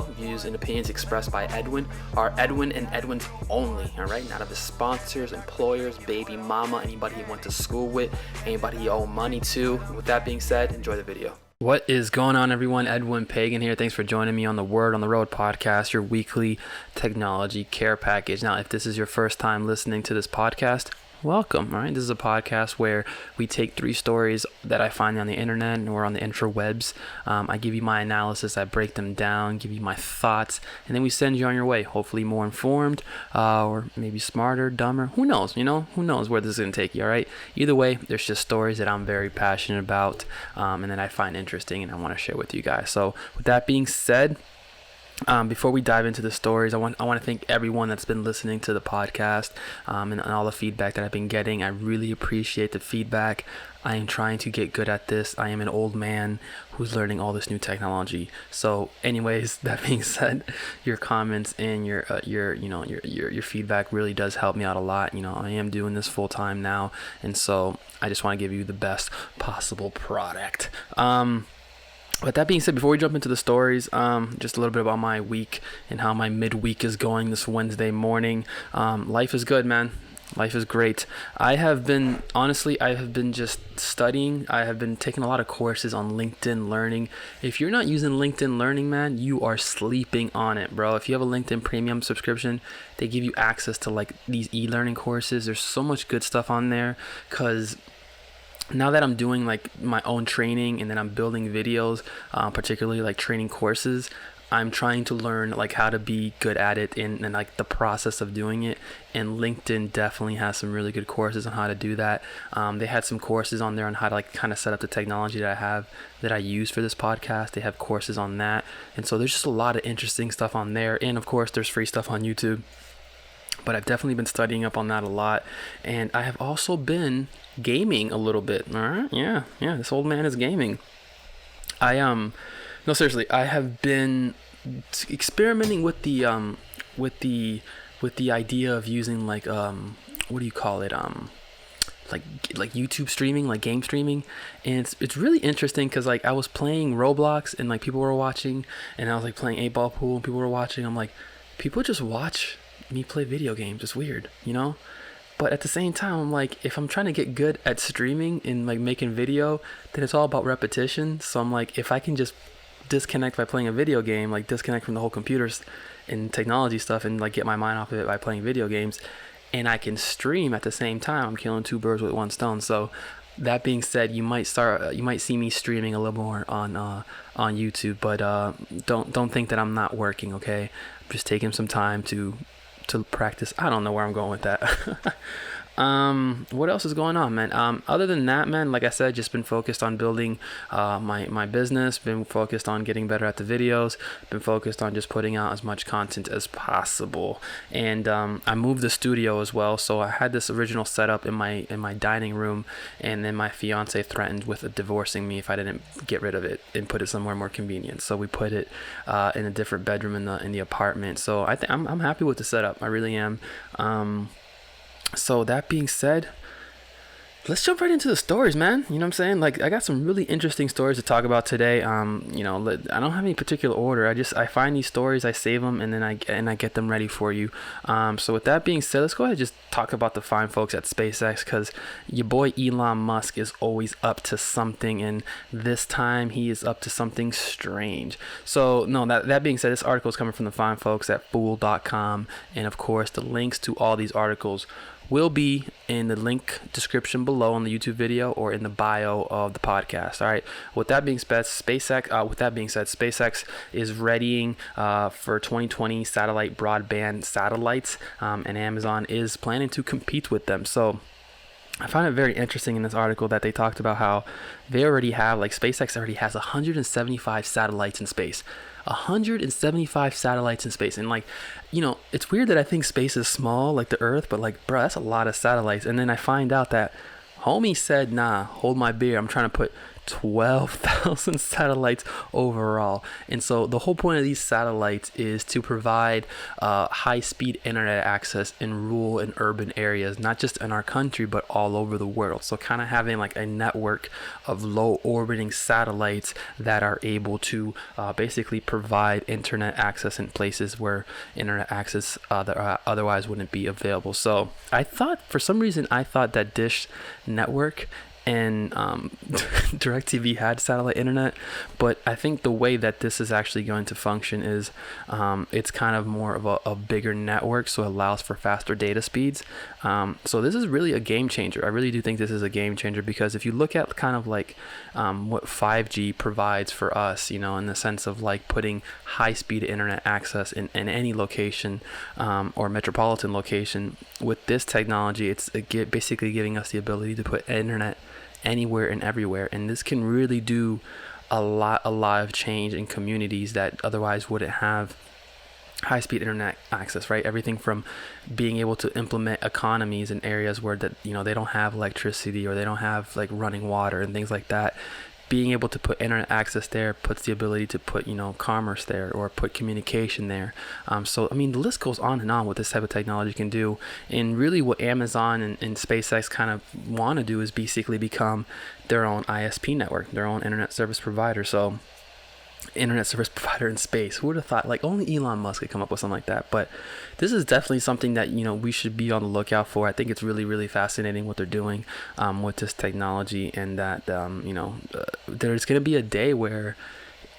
Views and opinions expressed by Edwin are Edwin and Edwin's only, all right? Not of his sponsors, employers, baby mama, anybody he went to school with, anybody he owed money to. With that being said, enjoy the video. What is going on, everyone? Edwin Pagan here. Thanks for joining me on the Word on the Road podcast, your weekly technology care package. Now, if this is your first time listening to this podcast, welcome. All right, this is a podcast where we take 3 stories that I find on the internet or on the interwebs. I give you my analysis, I break them down, give you my thoughts, and then we send you on your way, hopefully more informed, or maybe smarter, dumber. Who knows? Who knows where this is going to take you? All right. Either way, there's just stories that I'm very passionate about, and that I find interesting, and I want to share with you guys. So, with that being said, before we dive into the stories, I want to thank everyone that's been listening to the podcast, and all the feedback that I've been getting. I really appreciate the feedback. I am trying to get good at this. I am an old man who's learning all this new technology. So, anyways, that being said, your comments and your feedback really does help me out a lot. I am doing this full time now, and so I just want to give you the best possible product. But that being said, before we jump into the stories, just a little bit about my week and how my midweek is going this Wednesday morning. Life is good, man. Life is great. I have been just studying. I have been taking a lot of courses on LinkedIn Learning. If you're not using LinkedIn Learning, man, you are sleeping on it, bro. If you have a LinkedIn Premium subscription, they give you access to like these e-learning courses. There's so much good stuff on there, because now that I'm doing like my own training and then I'm building videos, particularly like training courses, I'm trying to learn like how to be good at it and like the process of doing it. And LinkedIn definitely has some really good courses on how to do that. They had some courses on there on how to like kind of set up the technology that I use for this podcast. They have courses on that. And so there's just a lot of interesting stuff on there. And of course, there's free stuff on YouTube. But I've definitely been studying up on that a lot. And I have also been gaming a little bit. All right. Yeah. This old man is gaming. No, seriously, I have been experimenting with the idea of using like, what do you call it? Like YouTube streaming, like game streaming. And it's really interesting because like I was playing Roblox and like people were watching, and I was like playing 8-ball pool and people were watching. I'm like, people just watch me play video games. It's weird, but at the same time, I'm like, if I'm trying to get good at streaming and like making video, then it's all about repetition. So I'm like, if I can just disconnect by playing a video game, like disconnect from the whole computers and technology stuff and like get my mind off of it by playing video games, and I can stream at the same time, I'm killing 2 birds with 1 stone. So that being said, you might see me streaming a little more on YouTube, but don't think that I'm not working, okay? I'm just taking some time to practice. I don't know where I'm going with that. What else is going on, man? Other than that, man, like I said, just been focused on building my business, been focused on getting better at the videos, been focused on just putting out as much content as possible. And I moved the studio as well, so I had this original setup in my dining room, and then my fiance threatened with divorcing me if I didn't get rid of it and put it somewhere more convenient. So we put it in a different bedroom in the apartment. So I'm happy with the setup. I really am. So that being said, let's jump right into the stories, man. You know what I'm saying? Like, I got some really interesting stories to talk about today. I don't have any particular order. I find these stories, I save them, and then I get them ready for you. So with that being said, let's go ahead and just talk about the fine folks at SpaceX, because your boy Elon Musk is always up to something, and this time he is up to something strange. So no, that being said, this article is coming from the fine folks at fool.com, and of course the links to all these articles will be in the link description below on the YouTube video or in the bio of the podcast. All right. With that being said, SpaceX is readying for 2020 satellite broadband satellites, and Amazon is planning to compete with them. So I found it very interesting in this article that they talked about how they already have, like, SpaceX already has 175 satellites in space. 175 satellites in space. And, like, it's weird that I think space is small, like the Earth, but, like, bro, that's a lot of satellites. And then I find out that homie said, nah, hold my beer. I'm trying to put 12,000 satellites overall. And so the whole point of these satellites is to provide high-speed internet access in rural and urban areas, not just in our country, but all over the world. So kind of having like a network of low orbiting satellites that are able to basically provide internet access in places where internet access otherwise wouldn't be available. So for some reason I thought that Dish Network and DirecTV had satellite internet, but I think the way that this is actually going to function is it's kind of more of a bigger network, so it allows for faster data speeds. So this is really a game changer. I really do think this is a game changer, because if you look at kind of like what 5G provides for us, in the sense of like putting high-speed internet access in any location or metropolitan location, with this technology, it's basically giving us the ability to put internet anywhere and everywhere, and this can really do a lot of change in communities that otherwise wouldn't have high-speed internet access, right? Everything from being able to implement economies in areas where they don't have electricity, or they don't have like running water and things like that. Being able to put internet access there puts the ability to put commerce there, or put communication there. So I mean, the list goes on and on what this type of technology can do. And really what Amazon and SpaceX kind of want to do is basically become their own ISP network, their own internet service provider. So internet service provider in space, who would have thought? Like, only Elon Musk could come up with something like that. But this is definitely something that we should be on the lookout for. I think it's really fascinating what they're doing with this technology, and that there's going to be a day where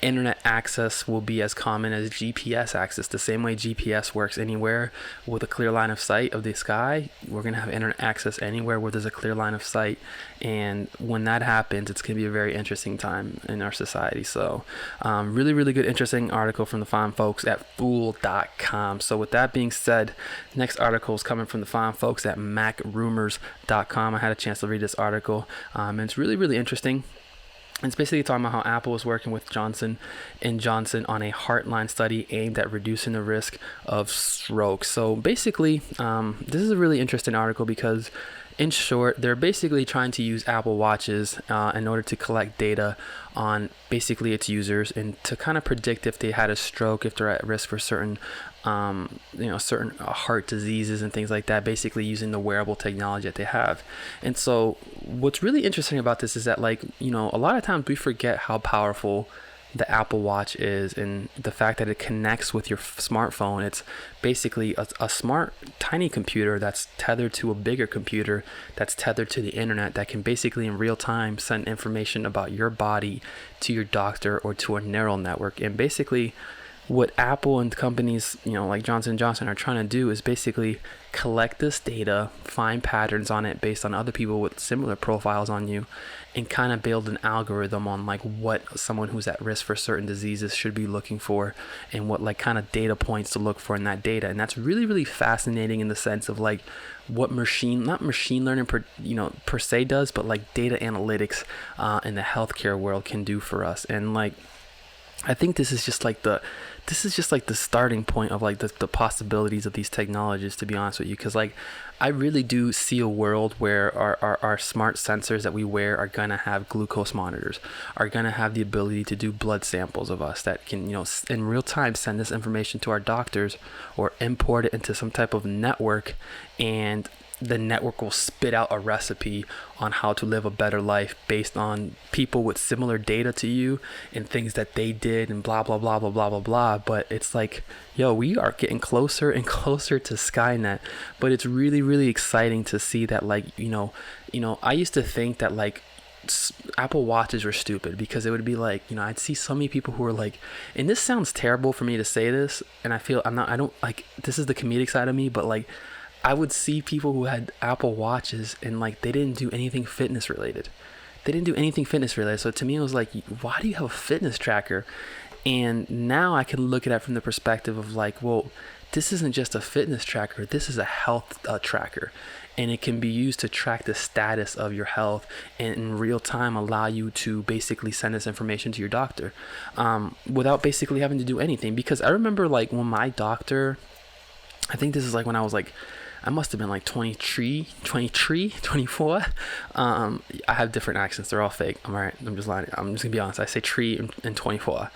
internet access will be as common as GPS access. The same way GPS works anywhere with a clear line of sight of the sky, we're going to have internet access anywhere where there's a clear line of sight. And when that happens, it's going to be a very interesting time in our society. So really good, interesting article from the fine folks at fool.com. So with that being said, next article is coming from the fine folks at macrumors.com. I had a chance to read this article, and it's really interesting. It's basically talking about how Apple is working with Johnson & Johnson on a heart-lung study aimed at reducing the risk of stroke. So basically, this is a really interesting article because, in short, they're basically trying to use Apple Watches in order to collect data on basically its users, and to kind of predict if they had a stroke, if they're at risk for certain certain heart diseases and things like that, basically using the wearable technology that they have. And so what's really interesting about this is that, like, a lot of times we forget how powerful the Apple Watch is, and the fact that it connects with your smartphone. It's basically a smart tiny computer that's tethered to a bigger computer that's tethered to the internet, that can basically in real time send information about your body to your doctor or to a neural network. And basically what Apple and companies like Johnson & Johnson are trying to do is basically collect this data, find patterns on it based on other people with similar profiles on you, and kind of build an algorithm on like what someone who's at risk for certain diseases should be looking for, and what like kind of data points to look for in that data. And that's really fascinating in the sense of like what not machine learning per se does, but like data analytics in the healthcare world can do for us. And like, I think this is just like the starting point of like the possibilities of these technologies, to be honest with you. Because like, I really do see a world where our smart sensors that we wear are going to have glucose monitors, are going to have the ability to do blood samples of us that can, in real time send this information to our doctors, or import it into some type of network, and the network will spit out a recipe on how to live a better life based on people with similar data to you and things that they did, and blah blah blah blah blah blah blah. But it's like, we are getting closer and closer to Skynet. But it's really exciting to see that, like, I used to think that like Apple Watches were stupid, because it would be like, I'd see so many people who were like, and this sounds terrible for me to say this, and I don't like, this is the comedic side of me, but like, I would see people who had Apple Watches and like they didn't do anything fitness related. So to me, it was like, why do you have a fitness tracker? And now I can look at it from the perspective of like, well, this isn't just a fitness tracker. This is a health tracker. And it can be used to track the status of your health, and in real time allow you to basically send this information to your doctor without basically having to do anything. Because I remember like when my doctor, I think this is like when I was like I must have been like 24. I have different accents. They're all fake. I'm all right. I'm just lying. I'm just gonna be honest. I say tree and 24,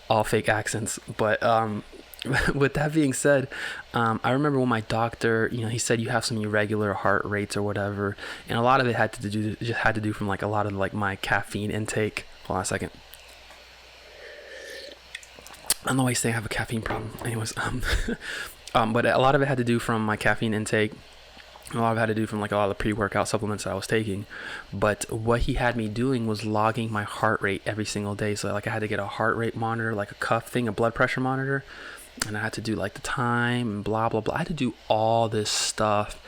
all fake accents. But with that being said, I remember when my doctor, he said you have some irregular heart rates or whatever, and a lot of it had to do from like a lot of like my caffeine intake. Hold on a second. I don't know why you say I have a caffeine problem. Anyways, but a lot of it had to do from my caffeine intake. A lot of it had to do from like a lot of the pre-workout supplements that I was taking. But what he had me doing was logging my heart rate every single day. So like I had to get a heart rate monitor, like a cuff thing, a blood pressure monitor. And I had to do like the time and blah, blah, blah. I had to do all this stuff.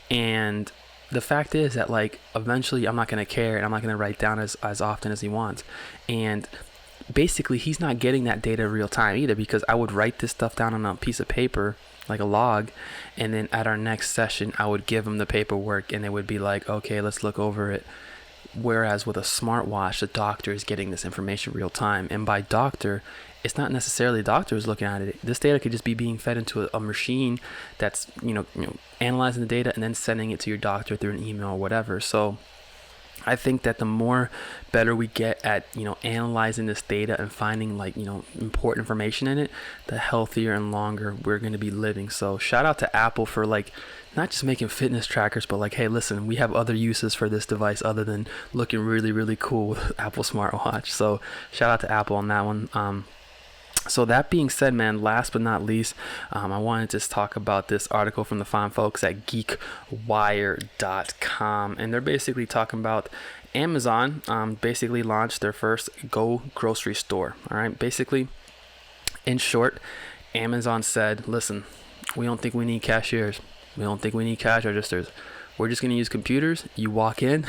And the fact is that like eventually I'm not going to care, and I'm not going to write down as often as he wants. And basically he's not getting that data real time either, because I would write this stuff down on a piece of paper, like a log, and then at our next session I would give him the paperwork and they would be like, okay, let's look over it. Whereas with a smartwatch, the doctor is getting this information real time. And by doctor, it's not necessarily the doctor is looking at it. This data could just be being fed into a machine that's analyzing the data and then sending it to your doctor through an email or whatever. So I think that the more better we get at analyzing this data and finding like important information in it, the healthier and longer we're going to be living. So shout out to Apple for like not just making fitness trackers, but like, hey, listen, we have other uses for this device other than looking really, really cool with Apple smartwatch. So shout out to Apple on that one. So that being said, man, last but not least, I wanted to just talk about this article from the fine folks at geekwire.com. And they're basically talking about Amazon basically launched their first Go grocery store. All right. Basically, in short, Amazon said, listen, we don't think we need cashiers. We don't think we need cash registers. We're just going to use computers. You walk in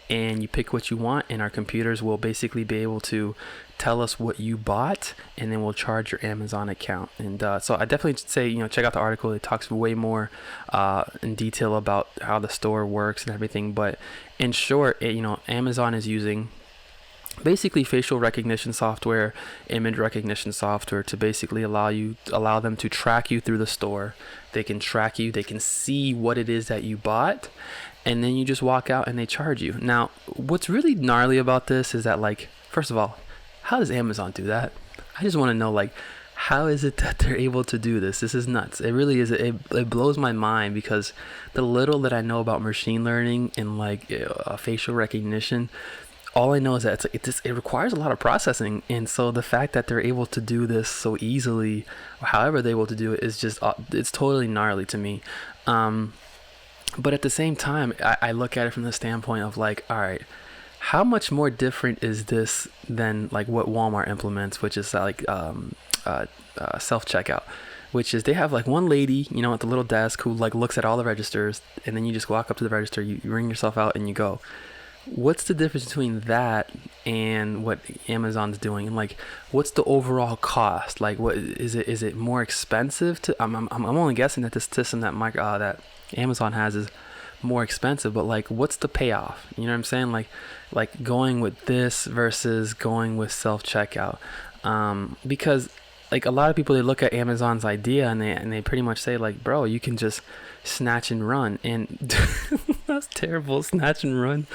and you pick what you want, and our computers will basically be able to tell us what you bought, and then we'll charge your Amazon account. And so I definitely say, check out the article. It talks way more in detail about how the store works and everything. But in short, Amazon is using basically facial recognition software, image recognition software to basically allow them to track you through the store. They can track you. They can see what it is that you bought, and then you just walk out and they charge you. Now, what's really gnarly about this is that, like, first of all, how does Amazon do that? I just want to know, like, how is it that they're able to do this? This is nuts. It really is. It blows my mind, because the little that I know about machine learning and like facial recognition, all I know is that it requires a lot of processing. And so the fact that they're able to do this so easily, or however they're able to do it, is just, it's totally gnarly to me. But at the same time, I look at it from the standpoint of like, all right, how much more different is this than like what Walmart implements, which is like self-checkout, which is they have like one lady, at the little desk who like looks at all the registers, and then you just walk up to the register, you ring yourself out and you go. What's the difference between that and what Amazon's doing? And like, what's the overall cost? Like, what is it? Is it more expensive to? I'm only guessing that this system that that Amazon has is more expensive, but like, what's the payoff? You know what I'm saying? Like going with this versus going with self-checkout, because like a lot of people, they look at Amazon's idea and they pretty much say like, bro, you can just snatch and run, and that's terrible, snatch and run,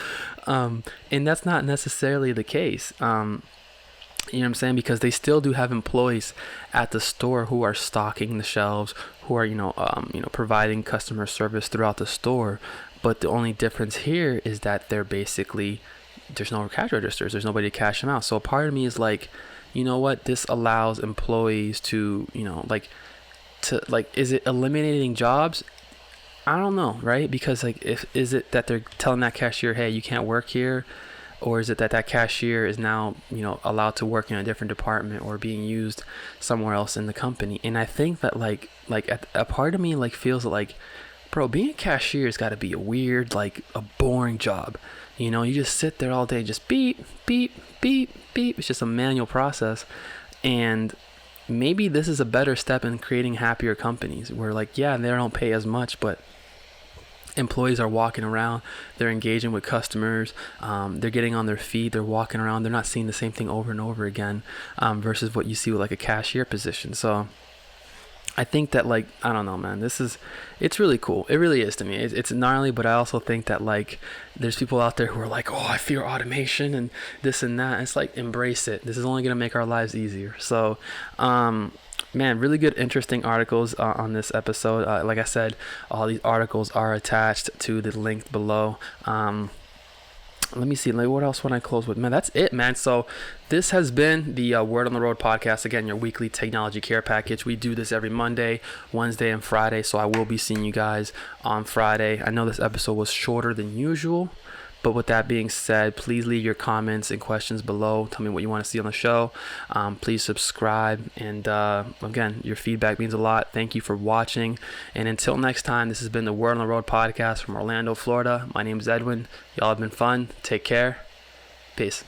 and that's not necessarily the case. You know what I'm saying? Because they still do have employees at the store who are stocking the shelves, who are providing customer service throughout the store. But the only difference here is that they're basically, there's no cash registers, there's nobody to cash them out. So a part of me is like, you know what, this allows employees to, is it eliminating jobs? I don't know, right? Because like, is it that they're telling that cashier, hey, you can't work here? Or is it that cashier is now, allowed to work in a different department or being used somewhere else in the company? And I think that like a part of me like feels like, bro, being a cashier has got to be a weird, like a boring job. You just sit there all day, just beep, beep, beep, beep. It's just a manual process. And maybe this is a better step in creating happier companies where like, yeah, they don't pay as much, but employees are walking around, they're engaging with customers, they're getting on their feet, they're walking around, they're not seeing the same thing over and over again, versus what you see with like a cashier position. So I think that, like, I don't know, man, it's really cool. It really is to me. It's gnarly, but I also think that, like, there's people out there who are like, oh, I fear automation and this and that. It's like, embrace it. This is only going to make our lives easier. So, man, really good, interesting articles on this episode. Like I said, all these articles are attached to the link below. Let me see, like, what else when I close with? Man, that's it, man. So this has been the Word on the Road podcast. Again, your weekly technology care package. We do this every Monday, Wednesday, and Friday. So I will be seeing you guys on Friday. I know this episode was shorter than usual, but with that being said, please leave your comments and questions below. Tell me what you want to see on the show. Please subscribe. And again, your feedback means a lot. Thank you for watching. And until next time, this has been the Word on the Road podcast from Orlando, Florida. My name is Edwin. Y'all have been fun. Take care. Peace.